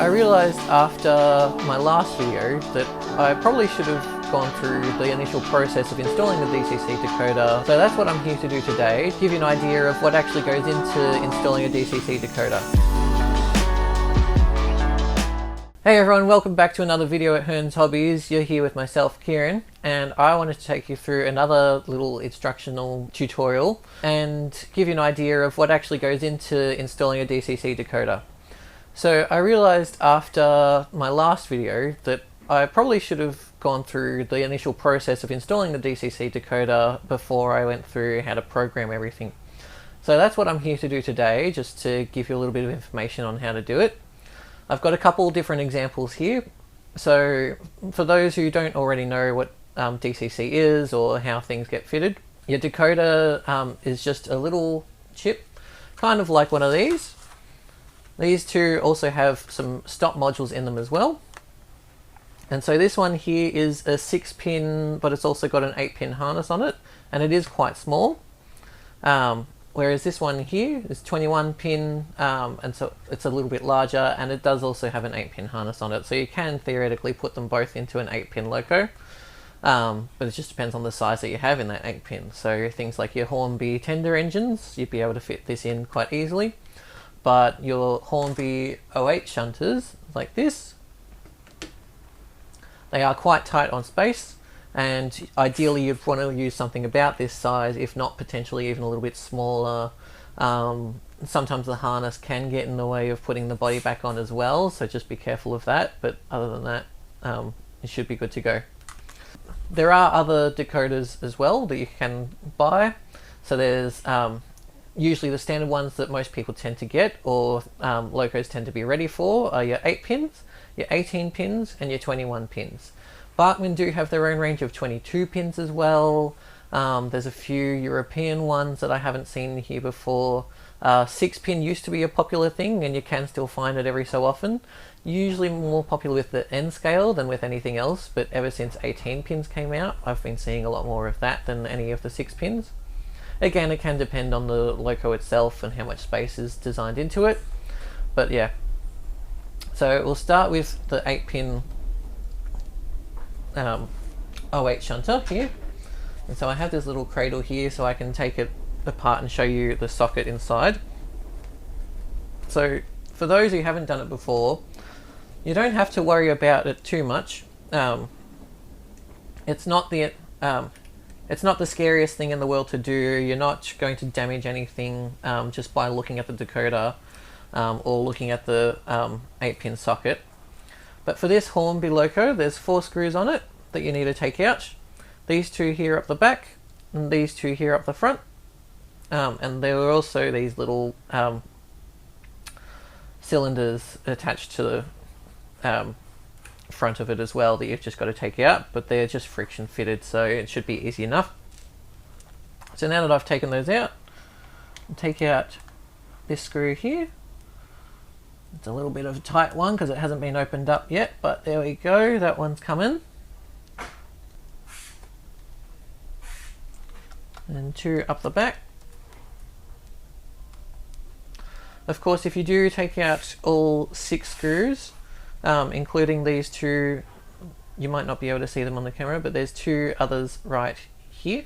I realized after my last video that I probably should have gone through the initial process of installing the DCC decoder. So that's what I'm here to do today, to give you an idea of what actually goes into installing a DCC decoder. Hey everyone, welcome back to another video at Hearns Hobbies. You're here with myself, Kieran, and I wanted to take you through another little instructional tutorial and give you an idea of what actually goes into installing a DCC decoder. So I realized after my last video that I probably should have gone through the initial process of installing the DCC decoder before I went through how to program everything. So that's what I'm here to do today, just to give you a little bit of information on how to do it. I've got a couple different examples here. So for those who don't already know what DCC is or how things get fitted, your decoder is just a little chip, kind of like one of these. These two also have some stop modules in them as well. And so this one here is a 6-pin, but it's also got an 8-pin harness on it, and it is quite small. Whereas this one here is 21-pin, and so it's a little bit larger, and it does also have an 8-pin harness on it. So you can theoretically put them both into an 8-pin loco, but it just depends on the size that you have in that 8-pin. So things like your Hornby tender engines, you'd be able to fit this in quite easily. But your Hornby 08 shunters, like this, they are quite tight on space, and ideally you'd want to use something about this size, if not potentially even a little bit smaller. Sometimes the harness can get in the way of putting the body back on as well, so just be careful of that, but other than that, it should be good to go. There are other decoders as well that you can buy. So there's usually the standard ones that most people tend to get, or locos tend to be ready for, are your 8 pins, your 18 pins, and your 21 pins. Barkman do have their own range of 22 pins as well. There's a few European ones that I haven't seen here before. 6-pin used to be a popular thing, and you can still find it every so often. Usually more popular with the N scale than with anything else, but ever since 18 pins came out, I've been seeing a lot more of that than any of the 6 pins. Again, it can depend on the loco itself and how much space is designed into it, but yeah. So we'll start with the 8-pin 08 shunter here. And so I have this little cradle here, so I can take it apart and show you the socket inside. So for those who haven't done it before, you don't have to worry about it too much. It's not the scariest thing in the world to do. You're not going to damage anything just by looking at the decoder or looking at the 8-pin socket. But for this Hornby loco, there's 4 screws on it that you need to take out. These 2 here up the back, and these 2 here up the front. And there are also these little cylinders attached to the front of it as well that you've just got to take out, but they're just friction fitted, so it should be easy enough. So now that I've taken those out, I'll take out this screw here. It's a little bit of a tight one because it hasn't been opened up yet, but there we go, that one's coming. And 2 up the back. Of course, if you do take out all 6 screws, including these 2, you might not be able to see them on the camera, but there's 2 others right here.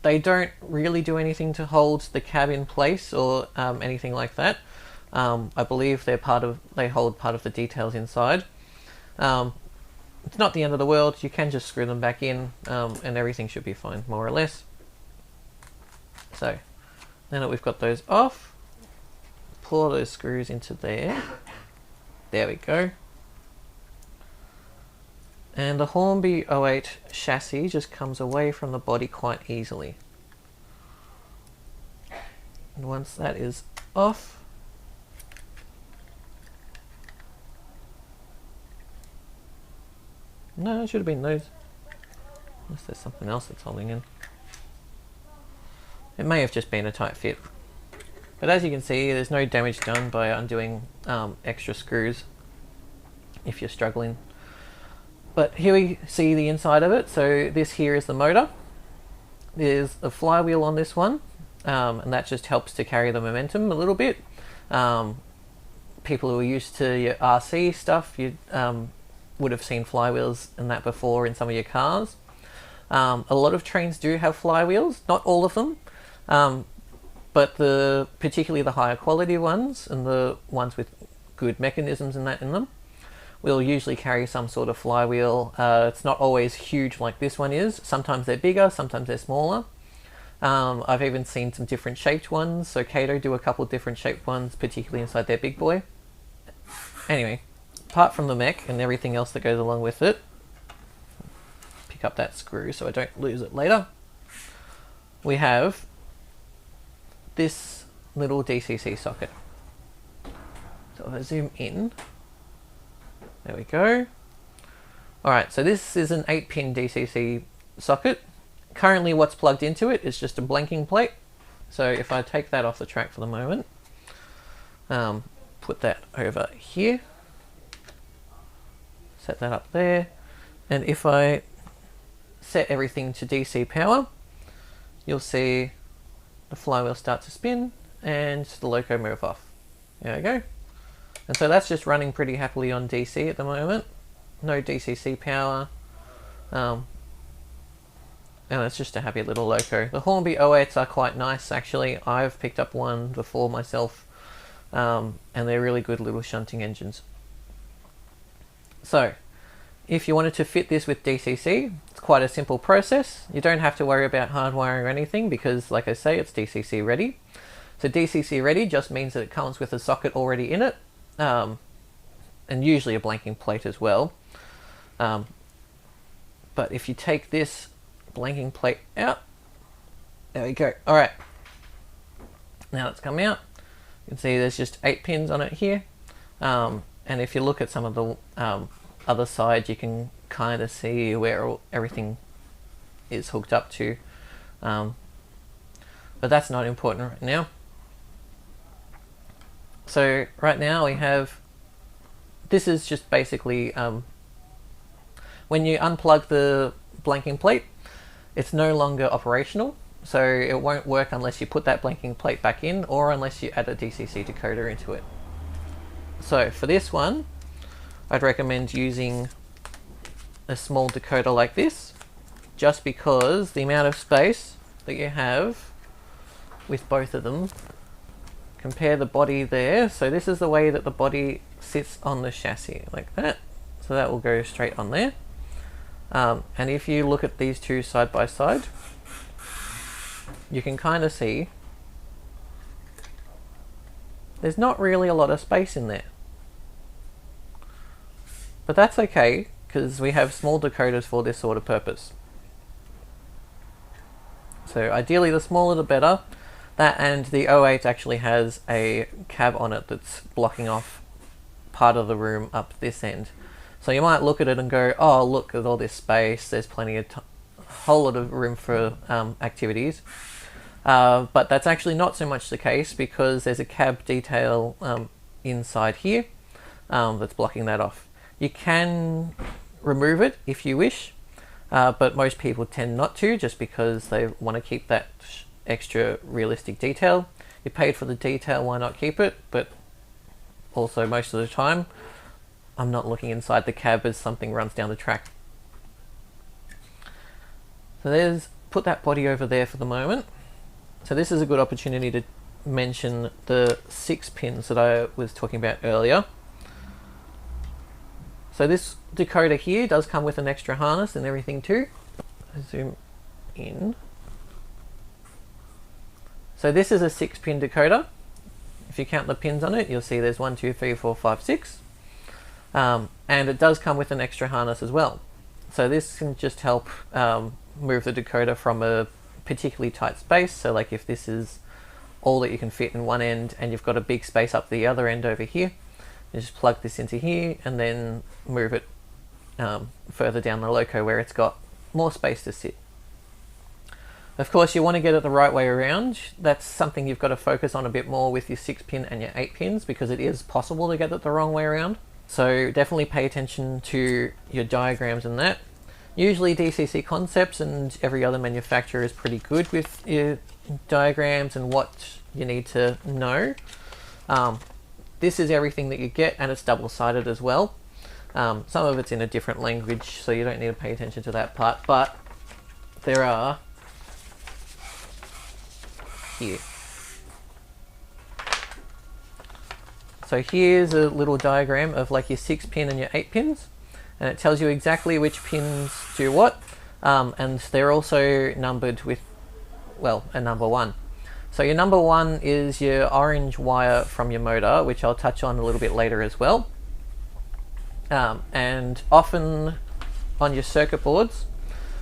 They don't really do anything to hold the cab in place or anything like that. I believe they hold part of the details inside. It's not the end of the world. You can just screw them back in, and everything should be fine, more or less. So now that we've got those off, pull those screws into there. There we go. And the Hornby 08 chassis just comes away from the body quite easily. And once that is off, no, it should have been those. Unless there's something else that's holding in. It may have just been a tight fit. But as you can see, there's no damage done by undoing extra screws if you're struggling. But here we see the inside of it. So this here is the motor. There's a flywheel on this one, and that just helps to carry the momentum a little bit. people who are used to your RC stuff, you would have seen flywheels and that before in some of your cars. A lot of trains do have flywheels, not all of them, but particularly the higher quality ones and the ones with good mechanisms and that in them will usually carry some sort of flywheel. It's not always huge like this one is. Sometimes they're bigger, sometimes they're smaller. I've even seen some different shaped ones. So Kato do a couple different shaped ones, particularly inside their big boy. Anyway, apart from the mech and everything else that goes along with it, pick up that screw so I don't lose it later. We have this little DCC socket. So if I zoom in, there we go. Alright, so this is an 8-pin DCC socket. Currently what's plugged into it is just a blanking plate. So if I take that off the track for the moment, put that over here, set that up there, and if I set everything to DC power, you'll see the flywheel start to spin and the loco move off. There we go. And so that's just running pretty happily on DC at the moment. No DCC power. And it's just a happy little loco. The Hornby 08s are quite nice actually. I've picked up one before myself. And they're really good little shunting engines. So, if you wanted to fit this with DCC, it's quite a simple process. You don't have to worry about hardwiring or anything because, like I say, it's DCC-ready. So DCC-ready just means that it comes with a socket already in it. And usually a blanking plate as well. But if you take this blanking plate out, there we go. Alright, now it's come out. You can see there's just 8 pins on it here. And if you look at some of the other side, you can kind of see where everything is hooked up to. But that's not important right now. So right now we have, this is just basically, when you unplug the blanking plate, it's no longer operational. So it won't work unless you put that blanking plate back in or unless you add a DCC decoder into it. So for this one, I'd recommend using a small decoder like this, just because the amount of space that you have with both of them. Compare the body there. So this is the way that the body sits on the chassis, like that. So that will go straight on there. And if you look at these two side by side, you can kind of see there's not really a lot of space in there. But that's okay, because we have small decoders for this sort of purpose. So ideally the smaller the better. That and the 08 actually has a cab on it that's blocking off part of the room up this end. So you might look at it and go, oh look at all this space, there's plenty of whole lot of room for activities. But that's actually not so much the case, because there's a cab detail inside here that's blocking that off. You can remove it if you wish, but most people tend not to, just because they want to keep that extra realistic detail. You paid for the detail, why not keep it? But also most of the time I'm not looking inside the cab as something runs down the track. So there's, put that body over there for the moment. So this is a good opportunity to mention the 6 pins that I was talking about earlier. So this decoder here does come with an extra harness and everything too. I zoom in. So this is a 6-pin decoder. If you count the pins on it, you'll see there's 1, 2, 3, 4, 5, 6. And it does come with an extra harness as well. So this can just help move the decoder from a particularly tight space. So like if this is all that you can fit in one end and you've got a big space up the other end over here, you just plug this into here and then move it further down the loco where it's got more space to sit. Of course, you want to get it the right way around. That's something you've got to focus on a bit more with your 6-pin and your 8 pins, because it is possible to get it the wrong way around. So definitely pay attention to your diagrams and that. Usually DCC Concepts and every other manufacturer is pretty good with your diagrams and what you need to know. this is everything that you get, and it's double-sided as well. Some of it's in a different language, so you don't need to pay attention to that part, but there are here. So here's a little diagram of like your 6 pin and your 8 pins, and it tells you exactly which pins do what, and they're also numbered with, well, a number 1. So your number 1 is your orange wire from your motor, which I'll touch on a little bit later as well. And often on your circuit boards,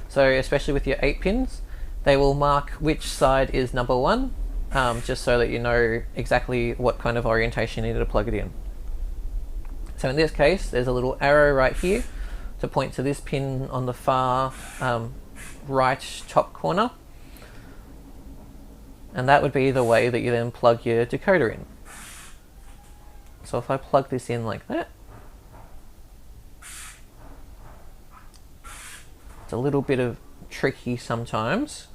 so especially with your 8 pins, they will mark which side is number 1, just so that you know exactly what kind of orientation you need to plug it in. So in this case, there's a little arrow right here to point to this pin on the far right top corner. And that would be the way that you then plug your decoder in. So if I plug this in like that, it's a little bit of tricky sometimes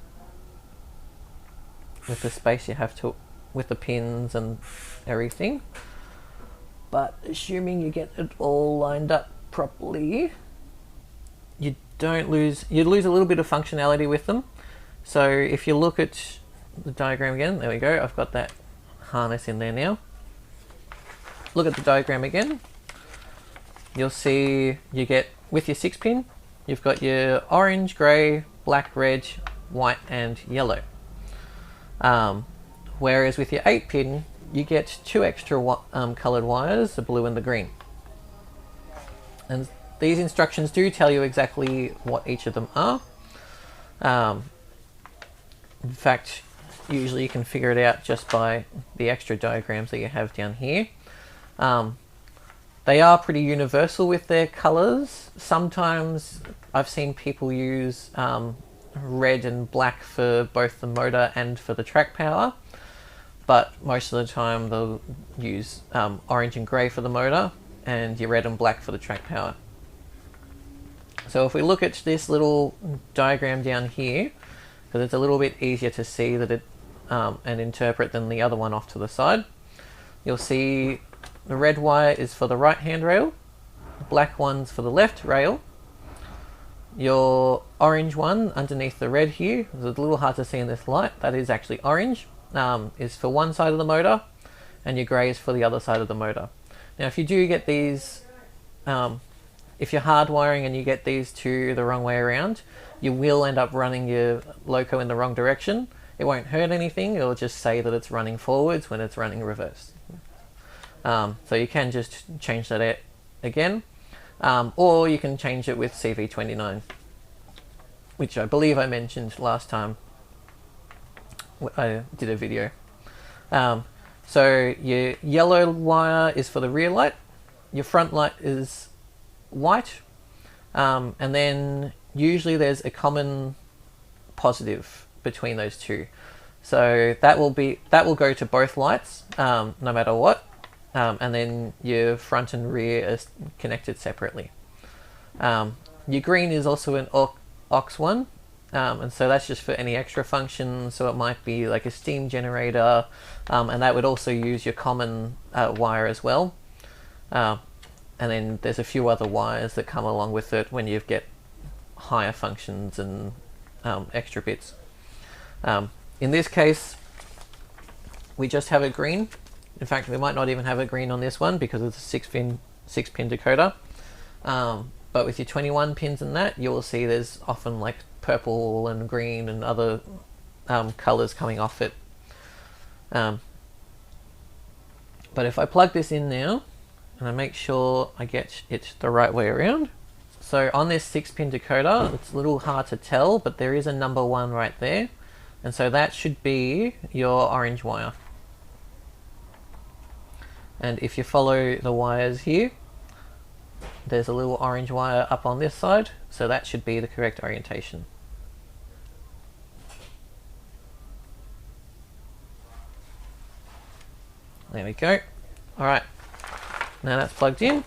with the space you have to, with the pins and everything. But assuming you get it all lined up properly, you lose a little bit of functionality with them. So if you look at the diagram again, there we go, I've got that harness in there now. Look at the diagram again. You'll see you get, with your 6 pin, you've got your orange, grey, black, red, white and yellow. Whereas with your 8 pin, you get 2 extra coloured wires, the blue and the green. And these instructions do tell you exactly what each of them are. In fact, usually you can figure it out just by the extra diagrams that you have down here. They are pretty universal with their colours. Sometimes I've seen people use red and black for both the motor and for the track power, but most of the time they'll use orange and grey for the motor and your red and black for the track power. So if we look at this little diagram down here, because it's a little bit easier to see that it and interpret than the other one off to the side, you'll see the red wire is for the right hand rail, the black one's for the left rail. Your orange one underneath the red here, it's a little hard to see in this light, that is actually orange, is for one side of the motor, and your grey is for the other side of the motor. Now if you do get these, if you're hardwiring and you get these two the wrong way around, you will end up running your loco in the wrong direction. It won't hurt anything, it'll just say that it's running forwards when it's running reverse. So you can just change that again, or you can change it with CV29, which I believe I mentioned last time I did a video. So your yellow wire is for the rear light, your front light is white, and then usually there's a common positive between those two. So that will go to both lights, no matter what. And then your front and rear is connected separately. Your green is also an aux one, and so that's just for any extra functions. So it might be like a steam generator, and that would also use your common wire as well. And then there's a few other wires that come along with it when you get higher functions and extra bits. In this case, we just have a green. In fact, we might not even have a green on this one because it's a 6 pin decoder. But with your 21 pins and that, you will see there's often like purple and green and other colors coming off it. But if I plug this in now, and I make sure I get it the right way around. So on this 6 pin decoder, it's a little hard to tell, but there is a number 1 right there. And so that should be your orange wire. And if you follow the wires here, there's a little orange wire up on this side, so that should be the correct orientation. There we go. Alright, now that's plugged in.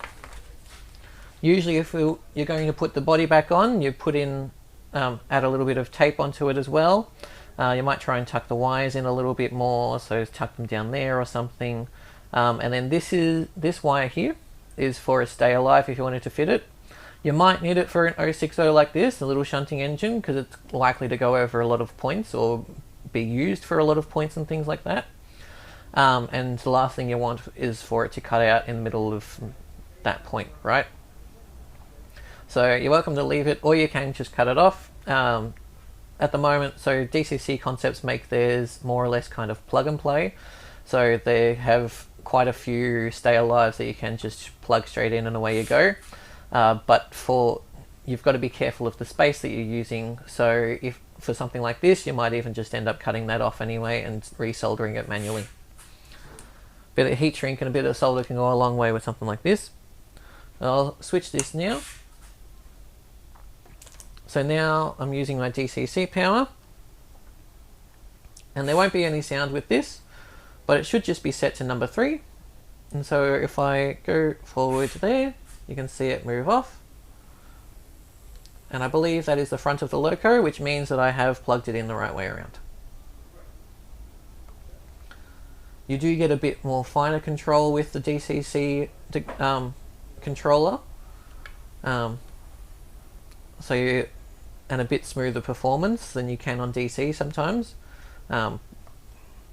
Usually if you're going to put the body back on, you put in, add a little bit of tape onto it as well. You might try and tuck the wires in a little bit more, so tuck them down there or something. And then this wire here is for a stay alive if you wanted to fit it. You might need it for an 060 like this, a little shunting engine, because it's likely to go over a lot of points or be used for a lot of points and things like that. And the last thing you want is for it to cut out in the middle of that point, right? So you're welcome to leave it, or you can just cut it off. At the moment, so DCC Concepts make theirs more or less kind of plug and play. So they have quite a few stay alives that you can just plug straight in and away you go. But you've got to be careful of the space that you're using. So if for something like this, you might even just end up cutting that off anyway and resoldering it manually. A bit of heat shrink and a bit of solder can go a long way with something like this. I'll switch this now. So now I'm using my DCC power, and there won't be any sound with this, but it should just be set to number 3. And so if I go forward there, you can see it move off. And I believe that is the front of the loco, which means that I have plugged it in the right way around. You do get a bit more finer control with the DCC controller. And a bit smoother performance than you can on DC sometimes,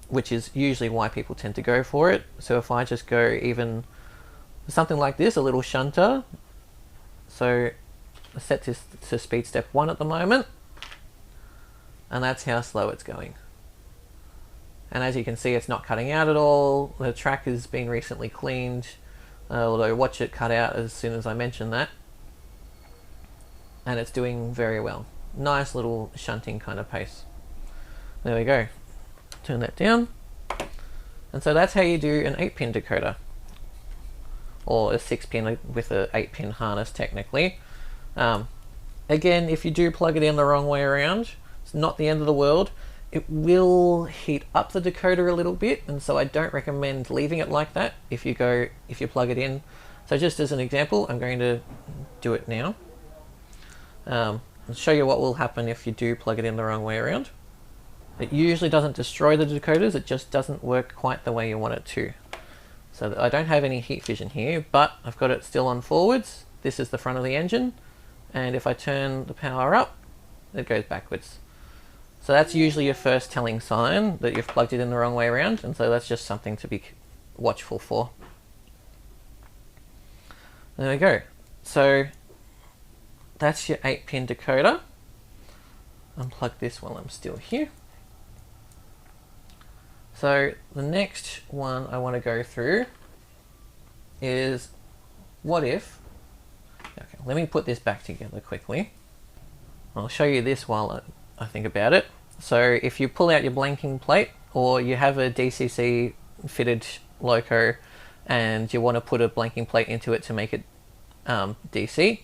which is usually why people tend to go for it. So if I just go even something like this, a little shunter, so I set this to speed step 1 at the moment, and that's how slow it's going. And as you can see, it's not cutting out at all. The track has been recently cleaned, although watch it cut out as soon as I mention that. And it's doing very well. Nice little shunting kind of pace. There we go. Turn that down. And so that's how you do an 8-pin decoder. Or a 6-pin with a 8-pin harness technically. Again, if you do plug it in the wrong way around, it's not the end of the world. It will heat up the decoder a little bit, and so I don't recommend leaving it like that if you plug it in. So just as an example, I'm going to do it now. I'll show you what will happen if you do plug it in the wrong way around. It usually doesn't destroy the decoders, it just doesn't work quite the way you want it to. So I don't have any heat vision here, but I've got it still on forwards. This is the front of the engine, and if I turn the power up, it goes backwards. So that's usually your first telling sign that you've plugged it in the wrong way around, and so that's just something to be watchful for. There we go. So that's your 8-pin decoder. Unplug this while I'm still here. So the next one I want to go through is what if, okay, let me put this back together quickly. I'll show you this while I think about it. So if you pull out your blanking plate, or you have a DCC fitted loco and you want to put a blanking plate into it to make it DC,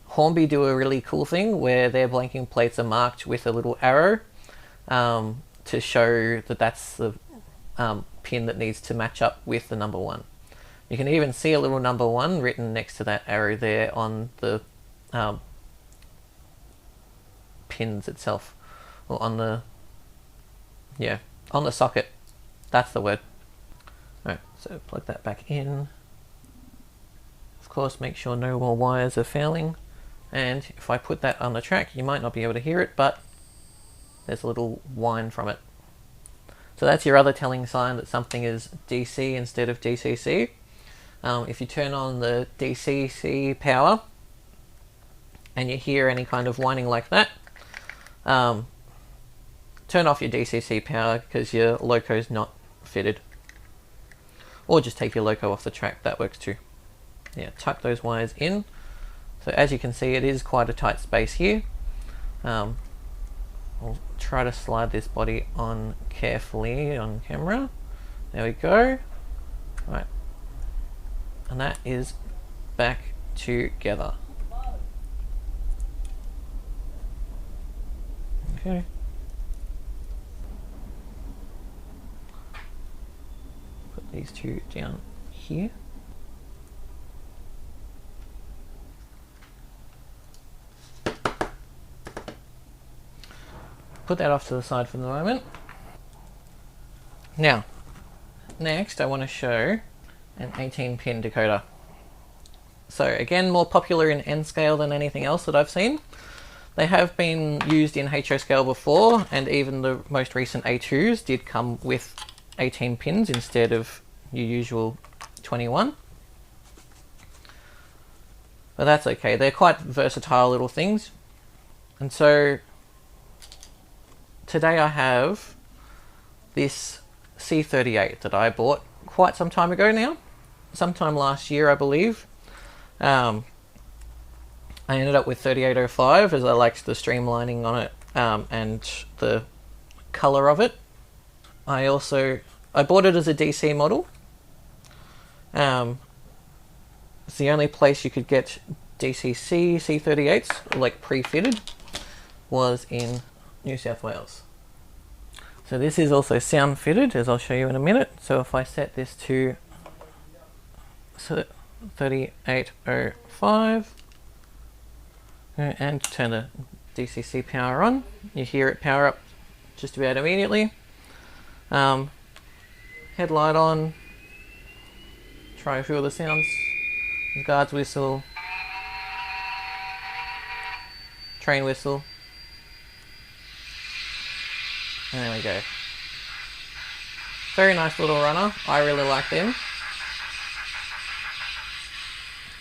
Hornby do a really cool thing where their blanking plates are marked with a little arrow to show that that's the pin that needs to match up with the number 1. You can even see a little number 1 written next to that arrow there on the pins itself, or on the socket. That's the word. Alright, so plug that back in. Of course, make sure no more wires are fouling. And if I put that on the track, you might not be able to hear it, but there's a little whine from it. So that's your other telling sign that something is DC instead of DCC. If you turn on the DCC power and you hear any kind of whining like that, turn off your DCC power because your loco's not fitted. Or just take your loco off the track, that works too. Yeah, tuck those wires in. So as you can see, it is quite a tight space here. I'll try to slide this body on carefully on camera. There we go. Right. And that is back together. Okay. Put these two down here. Put that off to the side for the moment. Now, Next, I want to show an 18-pin decoder. So again, more popular in N scale than anything else that I've seen. They have been used in HO scale before, and even the most recent A2s did come with 18 pins instead of your usual 21. But that's okay, they're quite versatile little things. And so today I have this C38 that I bought quite some time ago now, sometime last year I believe. I ended up with 3805 as I liked the streamlining on it and the colour of it. I bought it as a DC model. It's the only place you could get DCC C38s, like pre-fitted, was in New South Wales. So this is also sound fitted, as I'll show you in a minute. So if I set this to 3805 and turn the DCC power on, you hear it power up just about immediately. Headlight on, try a few of the sounds, guard's whistle, train whistle, and there we go. Very nice little runner, I really like them.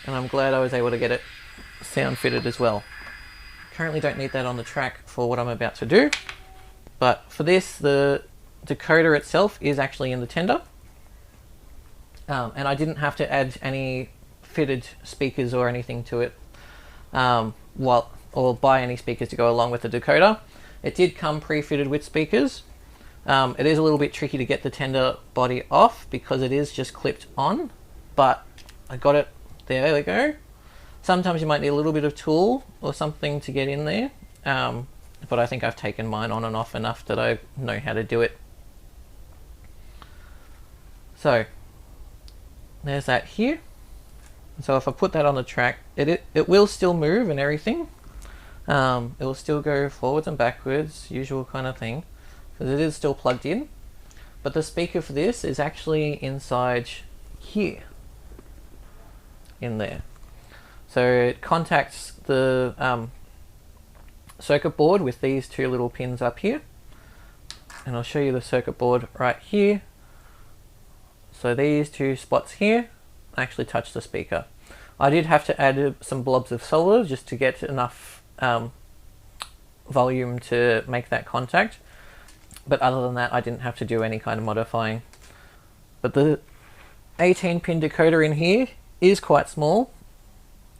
And I'm glad I was able to get it sound fitted as well. Currently don't need that on the track for what I'm about to do, but for this the decoder itself is actually in the tender, and I didn't have to add any fitted speakers or anything to it, or buy any speakers to go along with the decoder. It did come pre-fitted with speakers. It is a little bit tricky to get the tender body off because it is just clipped on, but I got it. There we go. Sometimes you might need a little bit of tool or something to get in there, but I think I've taken mine on and off enough that I know how to do it. So there's that here. So if I put that on the track, it will still move and everything. It will still go forwards and backwards, usual kind of thing, because it is still plugged in. But the speaker for this is actually inside here, in there. So it contacts the circuit board with these two little pins up here, and I'll show you the circuit board right here. So these two spots here actually touch the speaker. I did have to add some blobs of solder just to get enough volume to make that contact, but other than that I didn't have to do any kind of modifying. But the 18 pin decoder in here is quite small,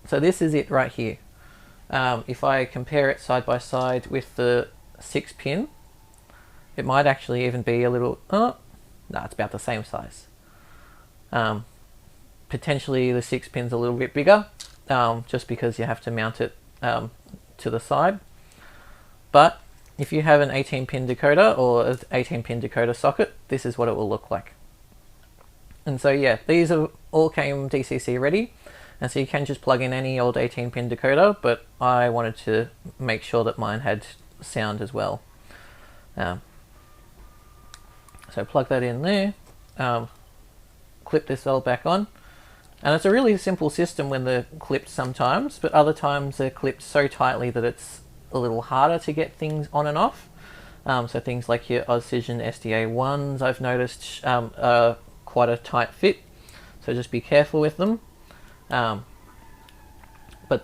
so this is it right here. If I compare it side by side with the 6 pin, it might actually even be a little, no, it's about the same size. Potentially the 6 pin's a little bit bigger, just because you have to mount it to the side. But if you have an 18 pin decoder or an 18 pin decoder socket, this is what it will look like. And so yeah, these all came DCC ready, and so you can just plug in any old 18 pin decoder, but I wanted to make sure that mine had sound as well. So plug that in there, clip this all back on, and it's a really simple system when they're clipped sometimes, but other times they're clipped so tightly that it's a little harder to get things on and off. So things like your Ozcision SDA1s I've noticed are quite a tight fit, so just be careful with them. But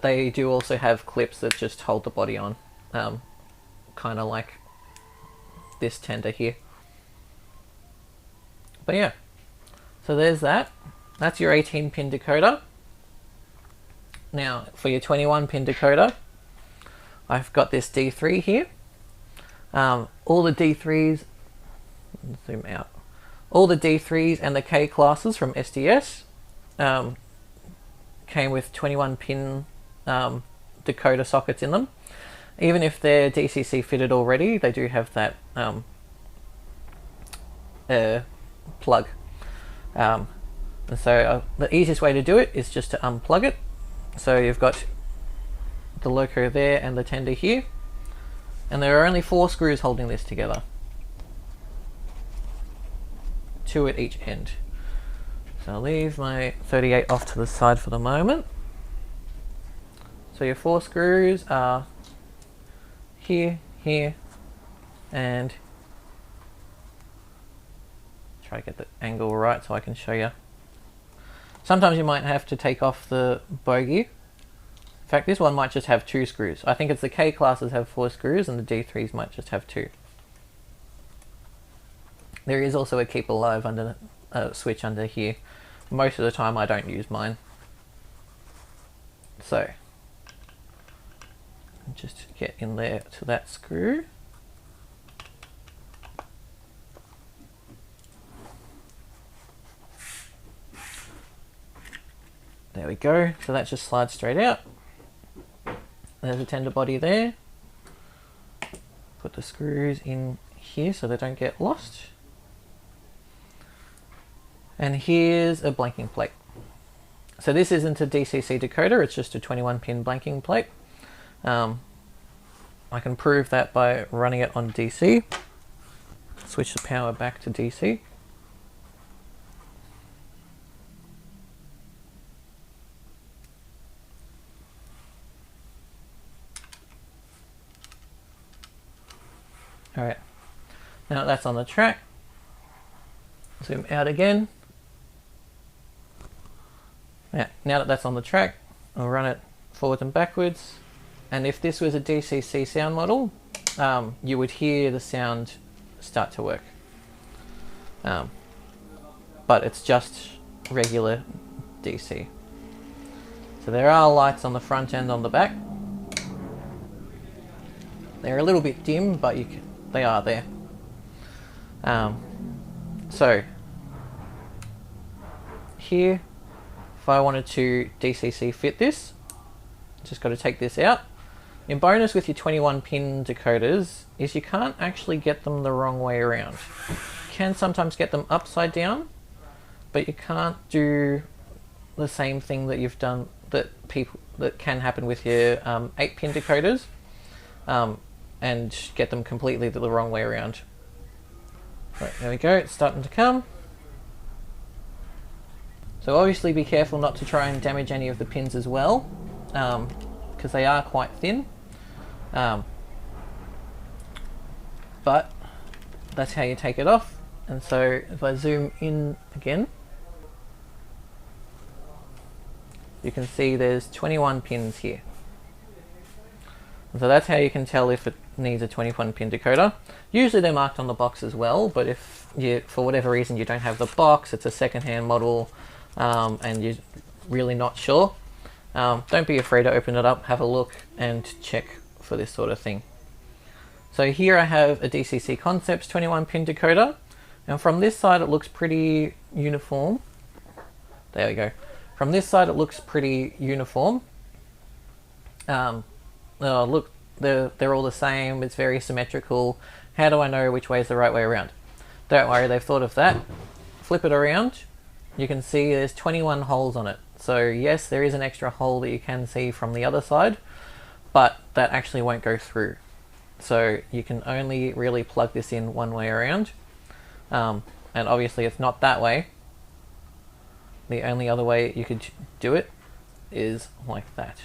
they do also have clips that just hold the body on, kind of like this tender here. But yeah, so there's that. That's your 18 pin decoder. Now for your 21 pin decoder, I've got this D3 here. All the D3s, zoom out, all the D3s and the K classes from SDS came with 21 pin decoder sockets in them. Even if they're DCC fitted already, they do have that plug. And so the easiest way to do it is just to unplug it. So you've got the loco there and the tender here, and there are only 4 screws holding this together. 2 at each end. So I'll leave my 38 off to the side for the moment. So your 4 screws are here, here, and try to get the angle right so I can show you. Sometimes you might have to take off the bow gear. In fact, this one might just have 2 screws. I think it's the K classes have 4 screws and the D3s might just have 2. There is also a keep alive under switch under here. Most of the time I don't use mine. So just get in there to that screw. There we go. So that just slides straight out. There's a tender body there. Put the screws in here so they don't get lost. And here's a blanking plate. So this isn't a DCC decoder, it's just a 21 pin blanking plate. I can prove that by running it on DC. Switch the power back to DC. Alright, now that's on the track. Zoom out again. Yeah, now that that's on the track, I'll run it forwards and backwards. And if this was a DCC sound model, you would hear the sound start to work. But it's just regular DC. So there are lights on the front and on the back. They're a little bit dim, but they are there. So here, if I wanted to DCC fit this, just got to take this out. In bonus with your 21 pin decoders is you can't actually get them the wrong way around. You can sometimes get them upside down, but you can't do the same thing that you've done that can happen with your 8 pin decoders, and get them completely the wrong way around. Right, there we go, it's starting to come. So obviously be careful not to try and damage any of the pins as well, because they are quite thin. But that's how you take it off. And so if I zoom in again, you can see there's 21 pins here. And so that's how you can tell if it needs a 21 pin decoder. Usually they're marked on the box as well, but if you, for whatever reason, you don't have the box, it's a second-hand model, and you're really not sure, don't be afraid to open it up, have a look, and check for this sort of thing. So here I have a DCC Concepts 21 pin decoder, and from this side it looks pretty uniform. There we go. From this side it looks pretty uniform. Look, they're all the same, it's very symmetrical. How do I know which way is the right way around? Don't worry, they've thought of that. Flip it around, you can see there's 21 holes on it. So yes, there is an extra hole that you can see from the other side, but that actually won't go through. So you can only really plug this in one way around. And obviously it's not that way. The only other way you could do it is like that.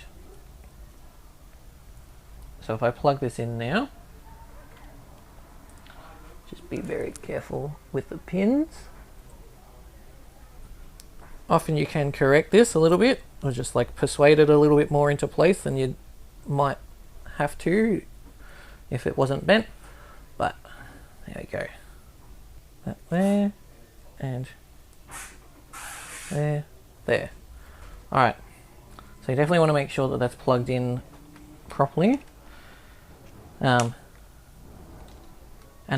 So if I plug this in now, just be very careful with the pins. Often you can correct this a little bit, or just like persuade it a little bit more into place than you might have to if it wasn't bent. But there we go. That there, and there. Alright, so you definitely want to make sure that that's plugged in properly. And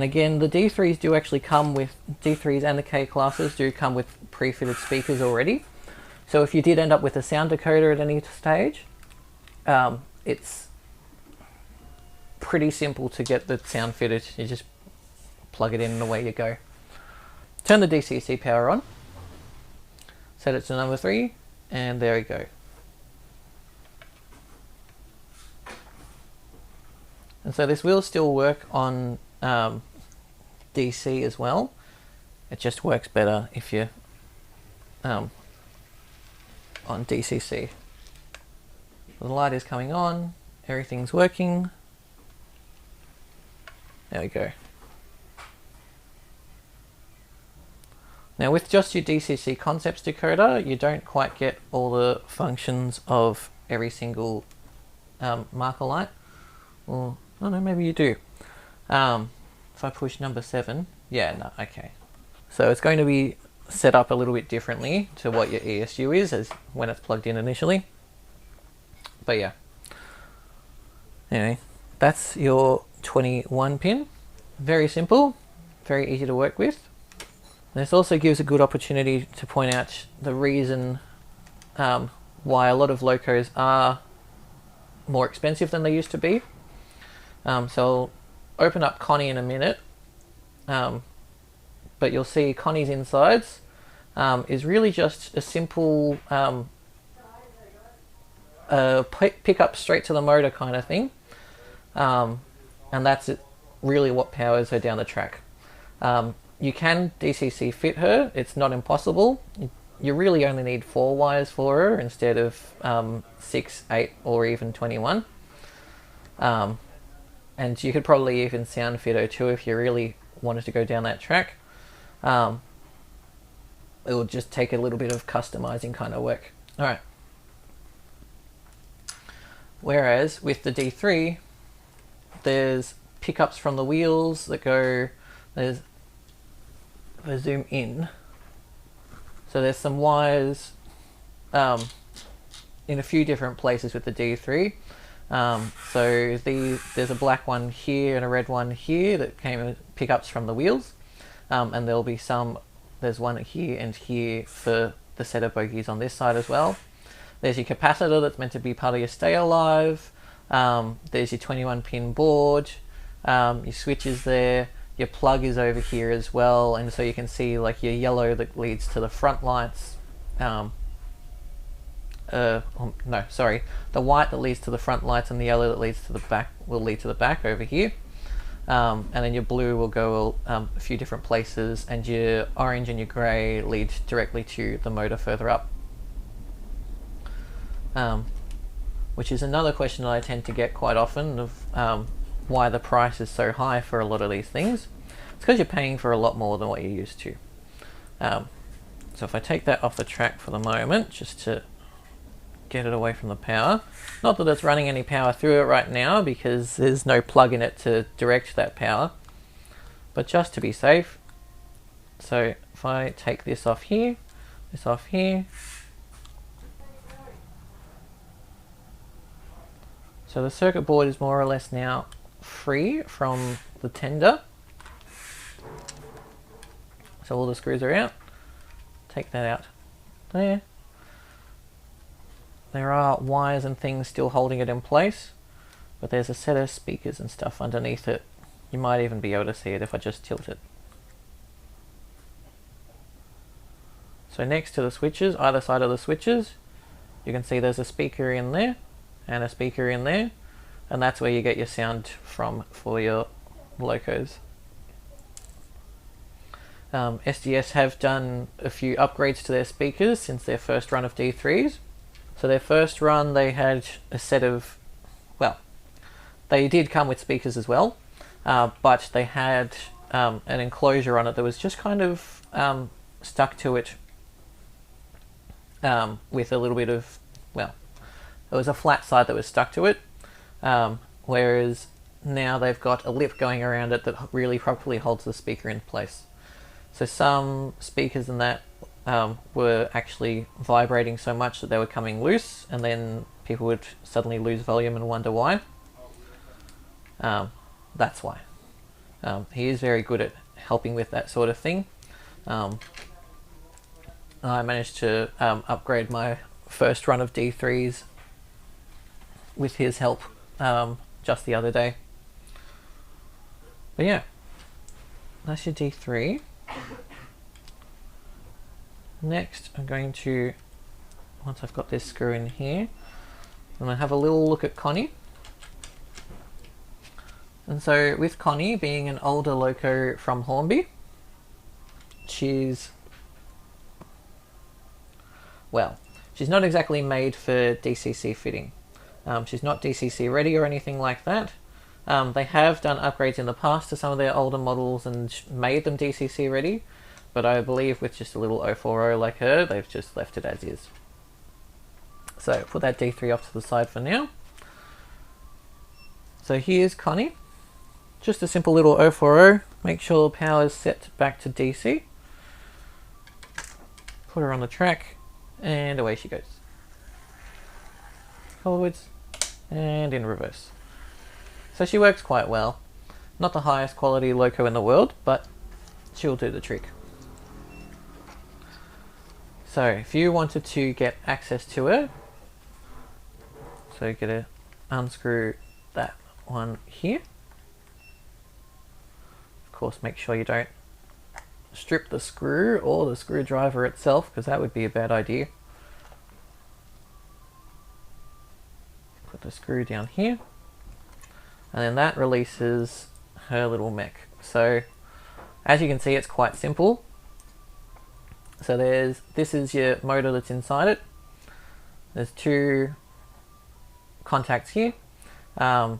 again, the D3s do actually come with, D3s and the K classes do come with pre-fitted speakers already. So if you did end up with a sound decoder at any stage, it's pretty simple to get the sound fitted. You just plug it in and away you go. Turn the DCC power on, set it to number 3, and there we go. And so this will still work on DC as well. It just works better if you're on DCC. The light is coming on, everything's working. There we go. Now with just your DCC concepts decoder, you don't quite get all the functions of every single marker light. Or, oh no, maybe you do. If I push number 7, yeah, no, okay. So it's going to be set up a little bit differently to what your ESU is as when it's plugged in initially. But yeah. Anyway, that's your 21 pin. Very simple, very easy to work with. This also gives a good opportunity to point out the reason why a lot of locos are more expensive than they used to be. So I'll open up Connie in a minute, but you'll see Connie's insides is really just a simple pick up straight to the motor kind of thing, and that's really what powers her down the track. You can DCC fit her, it's not impossible. You really only need 4 wires for her instead of 6, 8 or even 21. And you could probably even sound fit her too if you really wanted to go down that track. It will just take a little bit of customizing kind of work. Alright. Whereas with the D3, there's pickups from the wheels that go, if I zoom in, so there's some wires in a few different places with the D3. So there's a black one here and a red one here that came with pickups from the wheels, and there'll be there's one here and here for the set of bogies on this side as well. There's your capacitor that's meant to be part of your stay alive. There's your 21 pin board, your switches there. Your plug is over here as well, and so you can see like your yellow that leads to the front lights. No, sorry, the white that leads to the front lights and the yellow that leads to the back will lead to the back over here. And then your blue will go a few different places, and your orange and your grey lead directly to the motor further up. Which is another question that I tend to get quite often of why the price is so high for a lot of these things. It's because you're paying for a lot more than what you're used to. So if I take that off the track for the moment, just to get it away from the power, not that it's running any power through it right now because there's no plug in it to direct that power, but just to be safe. So if I take this off here, this off here, so the circuit board is more or less now free from the tender. So all the screws are out. Take that out there. There are wires and things still holding it in place, but there's a set of speakers and stuff underneath it. You might even be able to see it if I just tilt it. So next to the switches, either side of the switches, you can see there's a speaker in there and a speaker in there, and that's where you get your sound from for your locos. SDS have done a few upgrades to their speakers since their first run of D3s. So their first run they had a set of, well, they did come with speakers as well, but they had an enclosure on it that was just kind of stuck to it with a little bit of, well, it was a flat side that was stuck to it, whereas now they've got a lip going around it that really properly holds the speaker in place. So some speakers in that were actually vibrating so much that they were coming loose, and then people would suddenly lose volume and wonder why. That's why. He is very good at helping with that sort of thing. I managed to upgrade my first run of D3s with his help just the other day. But yeah, that's your D3. Next I'm going to, once I've got this screw in here, I'm going to have a little look at Connie. And so with Connie being an older loco from Hornby, she's not exactly made for DCC fitting. She's not DCC ready or anything like that. They have done upgrades in the past to some of their older models and made them DCC ready, but I believe with just a little 040 like her, they've just left it as is. So put that D3 off to the side for now. So here's Connie. Just a simple little 040. Make sure power is set back to DC. Put her on the track, and away she goes. Forwards, and in reverse. So she works quite well. Not the highest quality loco in the world, but she'll do the trick. So if you wanted to get access to her, so you gotta unscrew that one here. Of course, make sure you don't strip the screw or the screwdriver itself, because that would be a bad idea. Put the screw down here, and then that releases her little mech. So as you can see, it's quite simple. So this is your motor that's inside it. There's two contacts here, and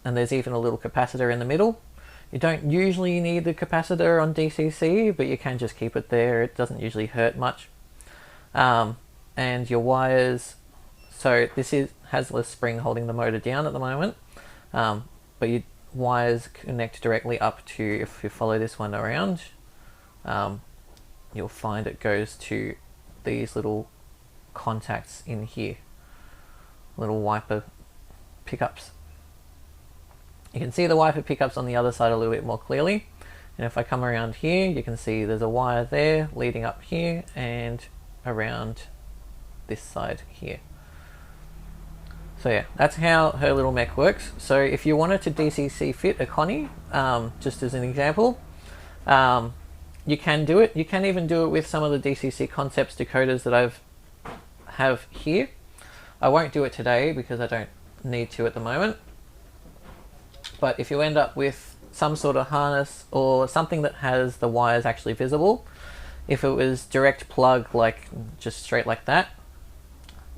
there's even a little capacitor in the middle. You don't usually need the capacitor on DCC, but you can just keep it there. It doesn't usually hurt much. And your wires, so this has the spring holding the motor down at the moment, but your wires connect directly up to, if you follow this one around, you'll find it goes to these little contacts in here, little wiper pickups. You can see the wiper pickups on the other side a little bit more clearly, and if I come around here, you can see there's a wire there leading up here and around this side here. So yeah, that's how her little mech works. So if you wanted to DCC fit a Connie, just as an example, you can do it. You can even do it with some of the DCC Concepts decoders that I have here. I won't do it today because I don't need to at the moment. But if you end up with some sort of harness or something that has the wires actually visible, if it was direct plug, like just straight like that,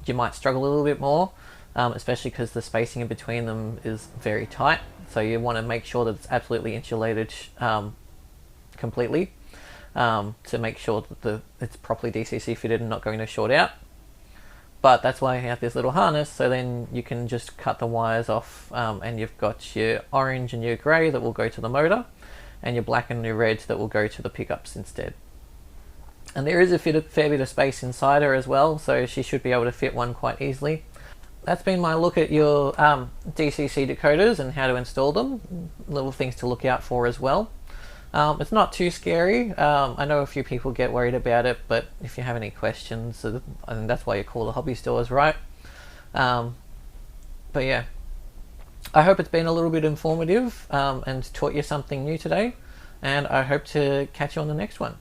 you might struggle a little bit more, especially because the spacing in between them is very tight. So you want to make sure that it's absolutely insulated completely, to make sure that it's properly DCC fitted and not going to short out. But that's why I have this little harness, so then you can just cut the wires off, and you've got your orange and your grey that will go to the motor, and your black and your red that will go to the pickups instead. And there is a fair bit of space inside her as well, so she should be able to fit one quite easily. That's been my look at your DCC decoders and how to install them. Little things to look out for as well. It's not too scary. I know a few people get worried about it, but if you have any questions, I think that's why you call the hobby stores, right? But yeah, I hope it's been a little bit informative and taught you something new today, and I hope to catch you on the next one.